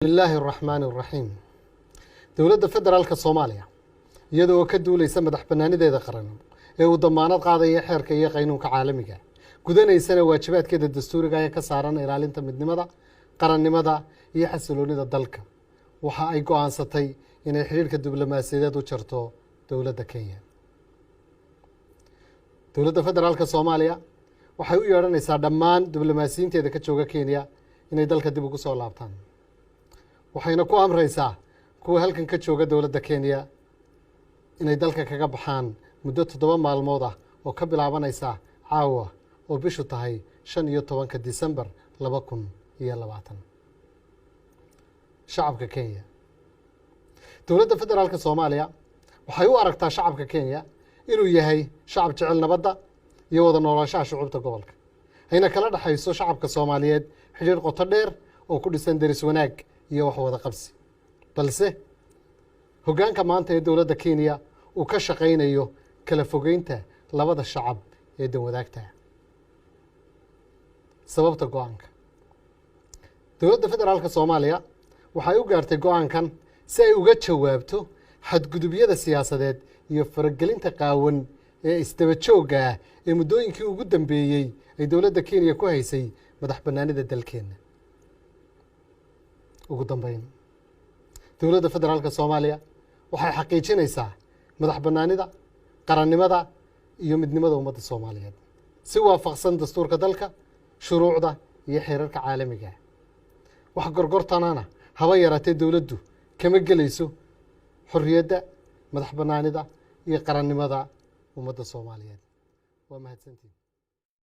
بسم الله الرحمن الرحيم دولة فدرالka Soomaaliya iyadoo ka duuleysa madax banaanideeda qaran ee uu damaanad qaadaya xeerka iyo qaynuunka caalamiga gudanaysana waajibaadkeeda dastuuriga ee ka saaran ilaalinta midnimada qarannimada iyo xasiloonida dalka waxa ay go'aansatay inay xiriirka diblomaasiyadeed u jarto dowladda Kenya dowladda federaalka Soomaaliya waxay u yeeranaysaa dhammaan diblomaasiyiinteeda ka jooga Kenya inay dalka dib ugu soo laabtaan waxayna ku amraysaa kuwa halkan ka jooga dowladda Kenya inay dalka kaga baxaan muddo 7 maalmood ah oo ka bilaabanaysa caawa oo bishu tahay 15 December 2020 shacabka Kenya dowladda federaalka Soomaaliya waxay u aragtaa shacabka Kenya inuu yahay shacab jecel nabadda iyo wada noolaanshaha shucuubta gobolka ayna kala dhaxayso shacabka Soomaaliyeed xiriir qoto dheer oo ku dhisan deris wanaag iyo wax wada qabsi balse hoggaanka maanta ee dowladda Kenya uu ka shaqeynayo kala fogeynta labada shacab ee wadaagta sababta go'aanka dowladda federaalka Soomaaliya waxay u gaartay go'aankan si ay uga jawaabto xadgudubyada siyaasadeed iyo faragelinta qaawan ee isdaba joogga ah ee muddooyinkii ugu dambeeyay ay dowladda Kenya ku haysay madax banaanida dalkeena ugu dambeyn dowladda federaalka Soomaaliya waxay xaqiijinaysaa madax banaanida qarannimada iyo midnimada ummadda Soomaaliyeed si waafaqsan dastuurka dalka shuruucda iyo xeerarka caalamiga wax gorgortanana haba yaraatee dowladdu kama gelayso xorriyadda madax banaanida iyo qarannimada ummadda Soomaaliyeed waa mahadsantiin